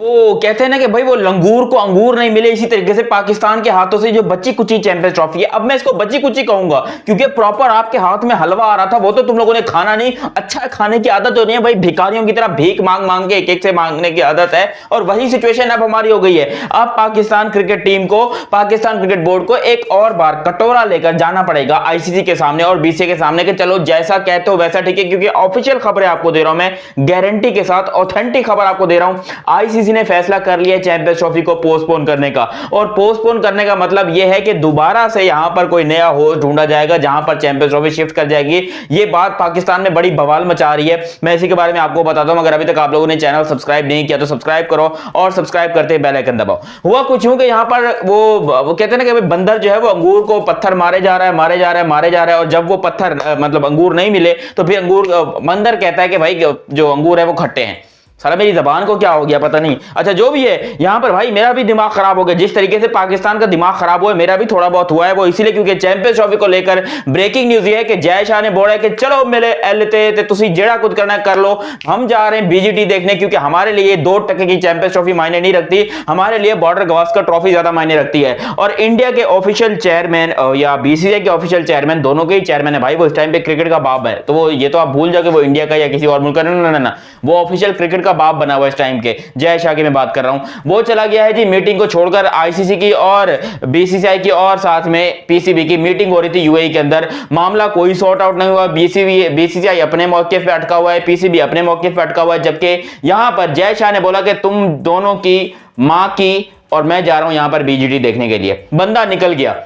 वो कहते हैं ना कि भाई वो लंगूर को अंगूर नहीं मिले, इसी तरीके से पाकिस्तान के हाथों से जो बच्ची कुची चैंपियंस ट्रॉफी है, अब मैं इसको बच्ची कुची कहूंगा क्योंकि प्रॉपर आपके हाथ में हलवा आ रहा था, वो तो तुम लोगों ने खाना नहीं। अच्छा खाने की आदत तो नहीं है भाई, भिखारियों की तरह भीख मांग मांग के एक एक से मांगने की आदत है, और वही सिचुएशन अब हमारी हो गई है। अब पाकिस्तान क्रिकेट टीम को, पाकिस्तान क्रिकेट बोर्ड को एक और बार कटोरा लेकर जाना पड़ेगा आईसीसी के सामने और बीसीसीआई के सामने कि चलो जैसा कहते हो वैसा ठीक है, क्योंकि ऑफिशियल खबरें आपको दे रहा हूं मैं, गारंटी के साथ ऑथेंटिक खबर आपको दे रहा हूं। आईसीसी ने फैसला कर लिया चैंपियंस ट्रॉफी को पोस्टपोन करने का, और पोस्टपोन करने का मतलब यह है कि दोबारा से यहां पर कोई नया होस्ट ढूंढा जाएगा जहां पर चैंपियंस ट्रॉफी शिफ्ट कर जाएगी। यह बात पाकिस्तान में बड़ी बवाल मचा रही है, मैं इसी के बारे में आपको बताता हूं। अगर अभी तक आप लोगों ने चैनल सब्सक्राइब नहीं किया तो सब्सक्राइब करो और सब्सक्राइब करते बेल आइकन दबाओ। हुआ कुछ यूं कि यहां पर वो कहते हैं ना कि बंदर जो है वो अंगूर को पत्थर मारे जा रहा है, मारे जा रहा है, मारे जा रहा है, और जब वो पत्थर मतलब अंगूर नहीं मिले तो फिर अंगूर बंदर कहता है कि भाई जो अंगूर है वो खट्टे हैं। साला मेरी जबान को क्या हो गया पता नहीं। अच्छा जो भी है, यहां पर भाई मेरा भी दिमाग खराब हो गया, जिस तरीके से पाकिस्तान का दिमाग खराब हुआ है मेरा भी थोड़ा बहुत हुआ है। वो इसीलिए क्योंकि चैंपियंस ट्रॉफी को लेकर ब्रेकिंग न्यूज ये है कि जय शाह ने बोला है कि चलो मेरे एलते तुसी जेड़ा कुछ करना कर लो, हम जा रहे हैं बीजीटी देखने, क्योंकि हमारे लिए 2% की चैंपियंस ट्रॉफी मायने नहीं रखती, हमारे लिए बॉर्डर गवास्कर ट्रॉफी ज्यादा मायने रखती है। और इंडिया के ऑफिशियल चेयरमैन या बीसीसीआई के ऑफिशियल चेयरमैन, दोनों के ही चेयरमैन है भाई, वो इस टाइम पे क्रिकेट का बाप है, तो वो ये तो आप भूल जाओ कि वो इंडिया का या किसी और मुल्क का, ना, वो ऑफिशियल क्रिकेट का बाप बना हुआ इस टाइम के। जय शाह की मैं बात कर रहा हूं, वो चला गया है जी मीटिंग को छोड़कर। आईसीसी की और बीसीसीआई की और साथ में पीसीबी की मीटिंग हो रही थी यूएई के अंदर, मामला कोई सॉर्ट आउट नहीं हुआ। बीसीसीआई अपने मौके पे अटका हुआ है, पीसीबी अपने मौके पे अटका हुआ है, जबकि यहां पर जय शाह ने बोला कि तुम दोनों की मां की और मैं जा रहा हूं यहां पर बीजीटी देखने के लिए। बंदा निकल गया,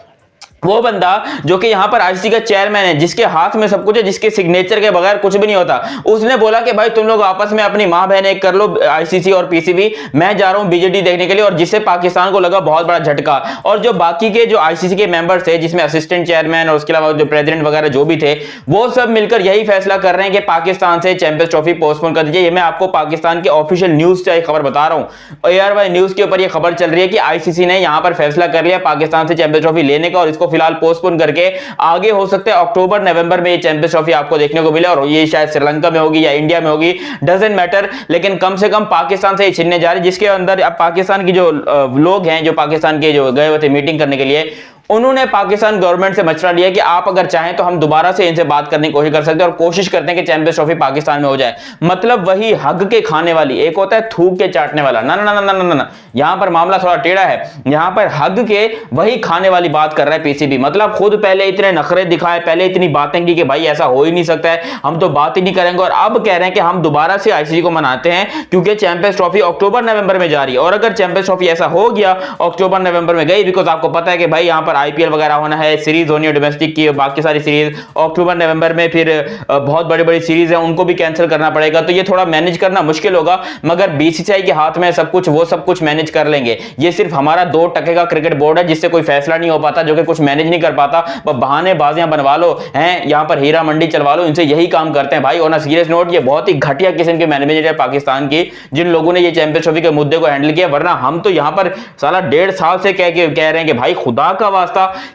वो बंदा जो कि यहां पर आईसीसी का चेयरमैन है, जिसके हाथ में सब कुछ है, जिसके सिग्नेचर के बगैर कुछ भी नहीं होता, उसने बोला कि भाई तुम लोग आपस में अपनी मां बहन एक कर लो, आईसीसी और पीसीबी, मैं जा रहा हूं बीजेटी देखने के लिए। और जिससे पाकिस्तान को लगा बहुत बड़ा झटका। और जो बाकी के जो आईसीसी के मेंबर्स थे, जिसमें असिस्टेंट चेयरमैन और उसके अलावा जो प्रेसिडेंट वगैरह जो भी थे, वो सब मिलकर यही फैसला कर रहे हैं कि पाकिस्तान से चैंपियंस ट्रॉफी पोस्टपोन कर दीजिए। मैं आपको पाकिस्तान के ऑफिशियल न्यूज से खबर बता रहा हूं, एआरवाई न्यूज के ऊपर यह खबर चल रही है कि आईसीसी ने यहां पर फैसला कर लिया पाकिस्तान से चैंपियंस ट्रॉफी लेने का, और इसको फिलहाल पोस्टपोन करके आगे हो सकते हैं अक्टूबर नवंबर में ये चैंपियंस ट्रॉफी आपको देखने को मिले, और ये शायद श्रीलंका में होगी या इंडिया में होगी, डजंट मैटर, लेकिन कम से कम पाकिस्तान से ये छीनने जा रही है। जिसके अंदर अब पाकिस्तान की जो लोग हैं, जो पाकिस्तान के जो गए हुए थे मीटिंग करने के लिए, उन्होंने पाकिस्तान गवर्नमेंट से मशवरा लिया कि आप अगर चाहें तो हम दोबारा से इनसे बात करने की कोशिश कर सकते हैं, और कोशिश करते हैं कि चैंपियंस ट्रॉफी पाकिस्तान में हो जाए। मतलब वही हग के खाने वाली, एक होता है थूक के चाटने वाला, ना ना ना ना ना ना, यहां पर मामला थोड़ा टेढ़ा है। यहां पर हग के वही खाने वाली बात कर रहा है पीसीबी। मतलब खुद पहले इतने नखरे दिखाए, पहले इतनी बातें की कि भाई ऐसा हो ही नहीं सकता है, हम तो बात ही नहीं करेंगे, और अब कह रहे हैं कि हम दोबारा से आईसीसी को मनाते हैं क्योंकि चैंपियंस ट्रॉफी अक्टूबर नवंबर में जा रही है। और अगर चैंपियंस ट्रॉफी ऐसा हो गया अक्टूबर नवंबर में गई, बिकॉज आपको पता है कि भाई यहां पर आईपीएल वगैरह होना है, सीरीज होनी है डोमेस्टिक की, बाकी सारी सीरीज अक्टूबर नवंबर में, फिर बहुत बड़ी बड़ी सीरीज है उनको भी कैंसिल करना पड़ेगा, तो ये थोड़ा मैनेज करना मुश्किल होगा। मगर बीसीसीआई के हाथ में सब कुछ, वो सब कुछ मैनेज कर लेंगे। ये सिर्फ हमारा 2% का क्रिकेट बोर्ड है जिससे कोई फैसला नहीं हो पाता, जो कि कुछ मैनेज नहीं कर पाता। बहाने बाजियां बनवा लो हैं, यहां पर हीरा मंडी चलवा लो, इनसे यही काम करते हैं भाई। और ना सीरियस नोट, ये बहुत ही घटिया किस्म के मैनेजमेंट है पाकिस्तान की, जिन लोगों ने ये चैंपियंस ट्रॉफी के मुद्दे को हैंडल किया। वरना हम तो यहां पर साला 1.5 साल से कह रहे हैं कि भाई खुदा का वास्ता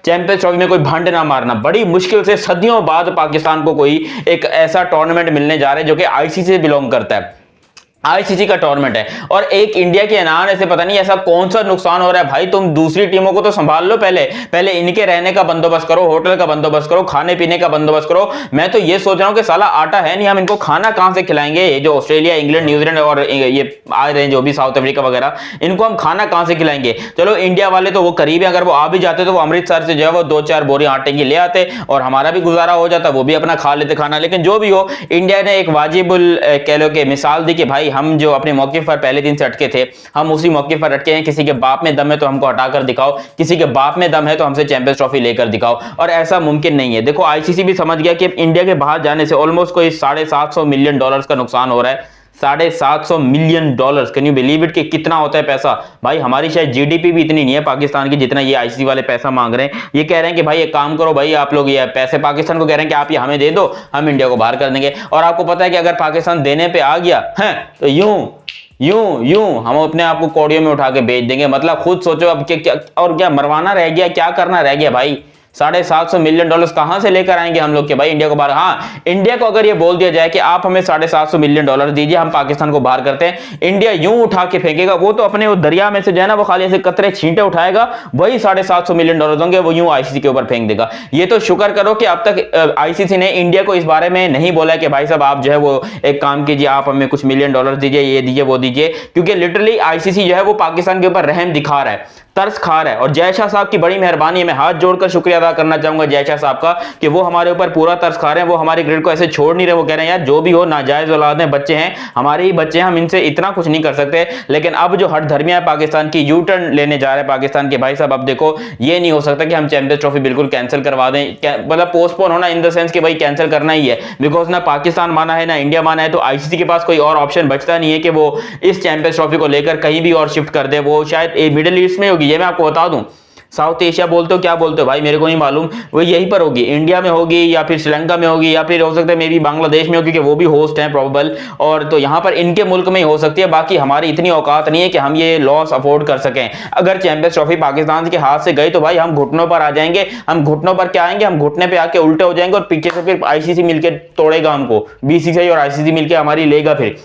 चैंपियंस ट्रॉफी में कोई भंड ना मारना। बड़ी मुश्किल से सदियों बाद पाकिस्तान को कोई एक ऐसा टूर्नामेंट मिलने जा रहा है जो कि आईसीसी से बिलोंग करता है, आईसीसी का टूर्नामेंट है। और एक इंडिया के आने से पता नहीं ऐसा कौन सा नुकसान हो रहा है भाई। तुम दूसरी टीमों को तो संभाल लो, पहले इनके रहने का बंदोबस्त करो, होटल का बंदोबस्त करो, खाने पीने का बंदोबस्त करो। मैं तो ये सोच रहा हूं कि साला आटा है नहीं, हम इनको खाना कहां से खिलाएंगे। ये जो ऑस्ट्रेलिया, इंग्लैंड, न्यूजीलैंड और ये आ रहे हैं जो भी साउथ अफ्रीका वगैरह, इनको हम खाना कहां से खिलाएंगे। चलो इंडिया वाले तो वो करीब है, अगर वो आ भी जाते तो वो अमृतसर से जो है वो 2-4 बोरी आटे की ले आते और हमारा भी गुजारा हो जाता, वो भी अपना खा लेते खाना। लेकिन जो भी हो, इंडिया ने एक वाजिबुल कह लो कि मिसाल दी कि भाई हम जो अपने मौके पर पहले दिन से अटके थे, हम उसी मौके पर अटके हैं। किसी के बाप में दम है तो हमको हटाकर दिखाओ, किसी के बाप में दम है तो हमसे चैंपियंस ट्रॉफी लेकर दिखाओ। और ऐसा मुमकिन नहीं है। देखो आईसीसी भी समझ गया कि इंडिया के बाहर जाने से ऑलमोस्ट कोई $750 मिलियन का नुकसान हो रहा है। $750 million, can you believe it, कि कितना होता है पैसा भाई। हमारी शायद जीडीपी भी इतनी नहीं है पाकिस्तान की जितना ये आईसीसी वाले पैसा मांग रहे हैं। ये कह रहे हैं कि भाई एक काम करो भाई, आप लोग ये पैसे पाकिस्तान को कह रहे हैं कि आप ये हमें दे दो, हम इंडिया को बाहर कर देंगे। और आपको पता है कि अगर पाकिस्तान देने पे आ गया है तो यूं हम अपने आप को कौड़ियों में उठा के बेच देंगे। मतलब खुद सोचो अब क्या, और क्या मरवाना रह गया, क्या करना रह गया भाई। $750 मिलियन कहां से लेकर आएंगे हम लोग के भाई इंडिया को बाहर। हाँ, इंडिया को अगर ये बोल दिया जाए कि आप हमें $750 मिलियन दीजिए, हम पाकिस्तान को बाहर करते हैं, इंडिया यूं उठा के फेंकेगा, वो तो अपने वो दरिया में से जो है ना वो खाली ऐसे कतरे छींटे उठाएगा, वही $750 मिलियन होंगे, वो यूं आईसीसी के ऊपर फेंक देगा। ये तो शुक्र करो कि अब तक आईसीसी ने इंडिया को इस बारे में नहीं बोला कि भाई साहब आप जो है वो एक काम कीजिए, आप हमें कुछ मिलियन डॉलर दीजिए, ये दीजिए वो दीजिए, क्योंकि लिटरली आईसीसी जो है वो पाकिस्तान के ऊपर रहम दिखा रहा है, तरस खा रहा है। और जय शाह साहब की बड़ी मेहरबानी है, मैं हाथ जोड़कर शुक्रिया अदा करना चाहूंगा जय शाह साहब का कि वो हमारे ऊपर पूरा तरस खा रहे हैं, वो हमारे ग्रिड को ऐसे छोड़ नहीं रहे, वो कह रहे हैं यार जो भी हो नाजायज औलाद हैं, बच्चे हैं, हमारे ही बच्चे हैं, हम इनसे इतना कुछ नहीं कर सकते। लेकिन अब जो हट धर्मिया है पाकिस्तान की, यू टर्न लेने जा रहे हैं पाकिस्तान के भाई साहब, अब देखो ये नहीं हो सकता कि हम चैंपियंस ट्रॉफी बिल्कुल कैंसिल करवा दें, मतलब पोस्टपोन होना इन द सेंस कि भाई कैंसिल करना ही है, बिकॉज ना पाकिस्तान माना है ना इंडिया माना है, तो आईसीसी के पास कोई और ऑप्शन बचता नहीं है कि वो इस चैंपियंस ट्रॉफी को लेकर कहीं भी और शिफ्ट कर दे। वो शायद मिडिल ईस्ट में होगी, ये मैं आपको बता दूं, साउथ एशिया बोलते हो क्या बोलते हो भाई मेरे को नहीं मालूम, वो यहीं पर होगी, इंडिया में होगी या फिर श्रीलंका में होगी या फिर हो सकता है मे बी बांग्लादेश में हो, क्योंकि वो भी होस्ट हैं प्रोबेबल, और तो यहाँ पर इनके मुल्क में ही हो सकती है। बाकी हमारी इतनी औकात नहीं है कि हम ये लॉस अफोर्ड कर सकें। अगर चैंपियंस ट्रॉफी पाकिस्तान के हाथ से गई तो भाई हम घुटनों पर आ जाएंगे, हम घुटनों पर क्या आएंगे, हम घुटने पे आके उल्टे हो जाएंगे और पीछे से फिर आईसीसी मिलकर तोड़ेगा हमको, बीसीसीआई और आईसीसी मिलकर हमारी लेगा फिर,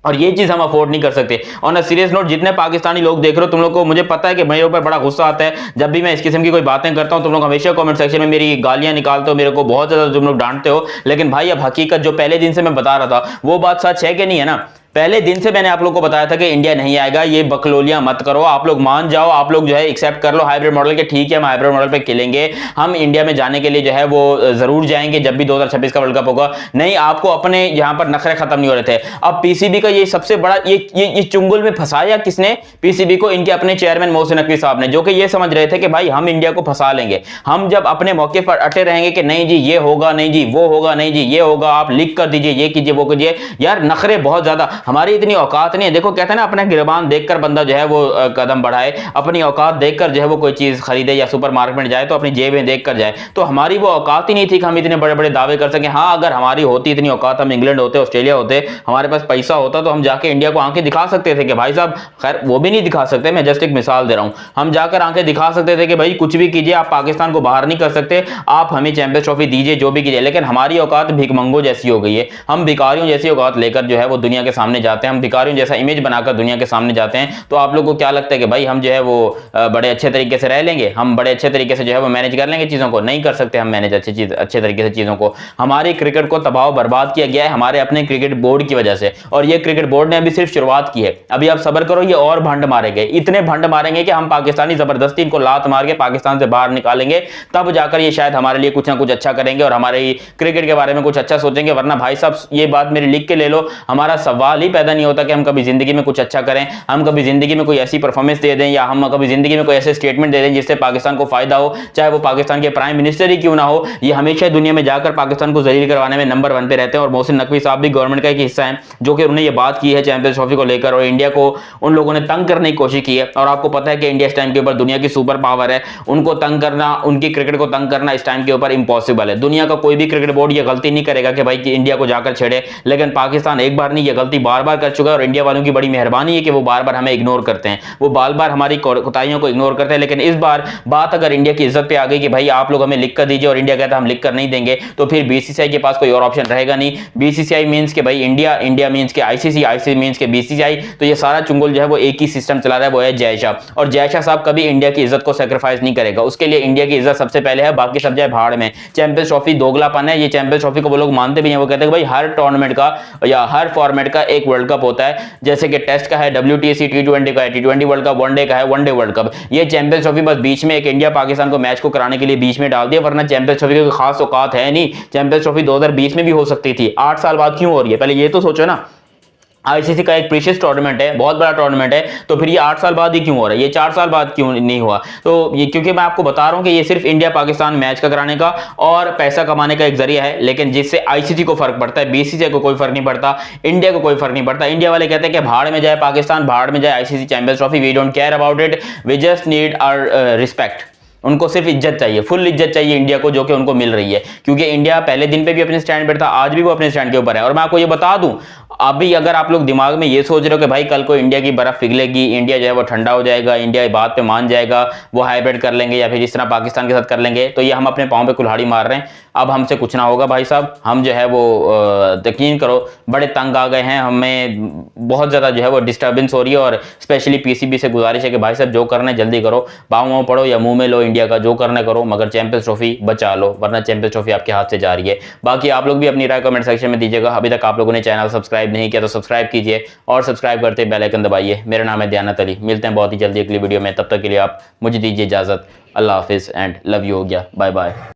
और ये चीज हम अफोर्ड नहीं कर सकते। और ना सीरियस नोट, जितने पाकिस्तानी लोग देख रहे हो तुम लोग को, मुझे पता है कि मेरे ऊपर बड़ा गुस्सा आता है जब भी मैं इस किस्म की कोई बातें करता हूं, तुम लोग हमेशा कमेंट सेक्शन में मेरी गालियां निकालते हो, मेरे को बहुत ज्यादा तुम लोग डांटते हो, लेकिन भाई अब हकीकत जो पहले दिन से मैं बता रहा था वो बात सच है कि नहीं है ना। पहले दिन से मैंने आप लोगों को बताया था कि इंडिया नहीं आएगा, ये बकलोलियां मत करो, आप लोग मान जाओ, आप लोग जो है एक्सेप्ट कर लो हाइब्रिड मॉडल के, ठीक है हम हाइब्रिड मॉडल पे खेलेंगे, हम इंडिया में जाने के लिए जो है वो जरूर जाएंगे जब भी 2026 का वर्ल्ड कप होगा। नहीं, आपको अपने यहां पर नखरे खत्म नहीं हो रहे थे। अब पीसीबी का ये सबसे बड़ा ये चुंगल में फंसाया किसने पीसीबी को, इनके अपने चेयरमैन मोहसिन नकवी साहब ने, जो कि ये समझ रहे थे कि भाई हम इंडिया को फंसा लेंगे, हम जब अपने मौके पर अटे रहेंगे कि नहीं जी ये होगा, नहीं जी वो होगा, नहीं जी ये होगा, आप लिख कर दीजिए, ये कीजिए वो कीजिए। यार नखरे बहुत ज्यादा, हमारी इतनी औकात नहीं है। देखो कहते हैं ना अपना गिरबान देखकर बंदा जो है वो कदम बढ़ाए, अपनी औकात देखकर जो है वो कोई चीज खरीदे या सुपरमार्केट में जाए तो अपनी जेबें देखकर जाए। तो हमारी वो औकात ही नहीं थी कि हम इतने बड़े बड़े दावे कर सकें। हाँ अगर हमारी होती इतनी औकात, हम इंग्लैंड होते, ऑस्ट्रेलिया होते, हमारे पास पैसा होता तो हम जाके इंडिया को आंखें दिखा सकते थे कि भाई साहब, खैर वो भी नहीं दिखा सकते, मैं जस्ट एक मिसाल दे रहा हूं, हम जाकर आंखें दिखा सकते थे कि भाई कुछ भी कीजिए, आप पाकिस्तान को बाहर नहीं कर सकते, आप हमें चैंपियंस ट्रॉफी दीजिए, जो भी कीजिए। लेकिन हमारी औकात भिखमंगों जैसी हो गई है, हम भिखारियों जैसी औकात लेकर जो है वो दुनिया के सामने जाते हैं, हम भिखारियों जैसा इमेज बनाकर दुनिया के सामने जाते हैं। तो आप लोगों को क्या लगता है कि भाई हम जो है वो बड़े अच्छे तरीके से रह लेंगे, हम बड़े अच्छे तरीके से जो है वो मैनेज कर लेंगे चीजों को? नहीं कर सकते हम मैनेज अच्छे तरीके से चीजों को। हमारी क्रिकेट को तबाह बर्बाद किया गया है हमारे अपने क्रिकेट बोर्ड की वजह से, और ये क्रिकेट बोर्ड ने अभी सिर्फ शुरुआत की है। अभी आप सब्र करो, ये और भंड मारेंगे, इतने भंड मारेंगे कि हम पाकिस्तानी जबरदस्ती इनको लात मार के पाकिस्तान से बाहर निकालेंगे, तब जाकर ये शायद हमारे लिए कुछ ना कुछ अच्छा करेंगे और हमारे क्रिकेट के बारे में कुछ अच्छा सोचेंगे। वरना भाई साहब ये बात मेरी लिख के ले लो, हमारा सवाल ही पैदा नहीं होता कि हम कभी जिंदगी में कुछ अच्छा करें, हम कभी जिंदगी में कोई ऐसी परफॉर्मेंस दे दें, या हम कभी जिंदगी में कोई ऐसे स्टेटमेंट दे दें जिससे पाकिस्तान को फायदा हो, चाहे वो पाकिस्तान के प्राइम मिनिस्टर ही क्यों ना हो। ये हमेशा दुनिया में जाकर पाकिस्तान को जलील करवाने में नंबर 1 पे रहते हैं, और मोहसिन नकवी साहब भी गवर्नमेंट का एक हिस्सा है, जो कि उन्होंने ये बात की है चैंपियंस ट्रॉफी को लेकर, और इंडिया को उन लोगों ने तंग करने की कोशिश की है। और आपको पता है कि इंडिया इस टाइम के ऊपर दुनिया की सुपर पावर है, उनको तंग करना, उनकी क्रिकेट को तंग करना इस टाइम के ऊपर इंपॉसिबल है। दुनिया का कोई भी क्रिकेट बोर्ड ये गलती नहीं करेगा कि भाई कि इंडिया को जाकर छेड़े, लेकिन पाकिस्तान एक बार नहीं, ये गलती बार बार कर चुका है, और इंडिया वालों की बड़ी मेहरबानी है कि वो बार बार हमें इग्नोर करते हैं, वो बार बार हमारी कोताहियों को इग्नोर करते हैं। लेकिन इस बार बात अगर इंडिया की इज्जत पे आ गई कि भाई आप लोग हमें लिख कर दीजिए, और इंडिया कहता है हम लिख कर नहीं देंगे, तो फिर बीसीसीआई के पास कोई और ऑप्शन रहेगा नहीं। बीसीसीआई मींस के भाई इंडिया, इंडिया मींस के आईसीसी, आईसीसी मींस के बीसीसीआई। तो ये सारा चुंगल जो है वो एक ही सिस्टम चला रहा है, वो है जय शाह। और जय शाह साहब कभी इंडिया की इज्जत को सैक्रिफाइस नहीं करेगा, उसके लिए इंडिया की इज्जत सबसे पहले है, बाकी सब जाए भाड़ में। चैंपियंस ट्रॉफी दोगलापन है, ये चैंपियंस ट्रॉफी को वो लोग मानते भी हैं, वो कहते हैं भाई हर टूर्नामेंट का या हर फॉर्मेट का एक वर्ल्ड कप होता है, जैसे कि टेस्ट का है, WTC T20 का है, T20 वर्ल्ड कप, वनडे का है, वनडे वर्ल्ड कप। ये चैंपियंस ट्रॉफी बस बीच में एक इंडिया पाकिस्तान को मैच को कराने के लिए बीच में डाल दिया, वरना चैंपियंस ट्रॉफी की खास औकात है नहीं। चैंपियंस ट्रॉफी 2020 में भी हो सकती थी, 8 साल बाद क्यों हो रही है? पहले ये तो सोचो ना। आईसीसी का एक प्रीशियस टूर्नामेंट है, बहुत बड़ा टूर्नामेंट है, तो फिर ये 8 साल बाद ही क्यों हो रहा है, ये 4 साल बाद क्यों नहीं हुआ? तो ये क्योंकि मैं आपको बता रहा हूं कि ये सिर्फ इंडिया पाकिस्तान मैच का कराने का और पैसा कमाने का एक जरिया है, लेकिन जिससे आईसीसी को फर्क पड़ता है, बीसीसीआई को कोई फर्क नहीं पड़ता, इंडिया को कोई फर्क नहीं पड़ता। इंडिया वाले कहते हैं कि भाड़ में जाए पाकिस्तान, भाड़ में जाए ICC champions trophy, we don't care about it, we just need our respect. उनको सिर्फ इज्जत चाहिए, फुल इज्जत चाहिए इंडिया को, जो कि उनको मिल रही है, क्योंकि इंडिया पहले दिन पे भी अपने स्टैंड पर था, आज भी वो अपने स्टैंड के ऊपर है। और मैं आपको ये बता दूं, अभी अगर आप लोग दिमाग में ये सोच रहे हो कि भाई कल को इंडिया की बर्फ पिघलेगी, इंडिया जो है वो ठंडा हो जाएगा, इंडिया बात पे मान जाएगा, वो हाइब्रिड कर लेंगे या फिर इस तरह पाकिस्तान के साथ कर लेंगे, तो ये हम अपने पाँव पे कुल्हाड़ी मार रहे हैं। अब हमसे कुछ ना होगा भाई साहब, हम जो है वो यकीन करो बड़े तंग आ गए हैं, हमें बहुत ज़्यादा जो है वो डिस्टर्बेंस हो रही है। और स्पेशली पीसीबी से गुजारिश है कि भाई साहब जो करना है जल्दी करो, बाहों पढ़ो या मुंह में लो इंडिया का, जो करना करो, मगर चैंपियंस ट्रॉफी बचा लो, वरना चैंपियंस ट्रॉफी आपके हाथ से जा रही है। बाकी आप लोग भी अपनी राय कमेंट सेक्शन में दीजिएगा। अभी तक आप लोगों ने चैनल सब्सक्राइब नहीं किया तो सब्सक्राइब कीजिए, और सब्सक्राइब करते बेल आइकन दबाइए। मेरा नाम है दयानत अली, मिलते हैं बहुत ही जल्दी अगली वीडियो में, तब तक के लिए आप मुझे दीजिए इजाज़त। अल्लाह हाफिज़ एंड लव यू हो गया, बाय बाय।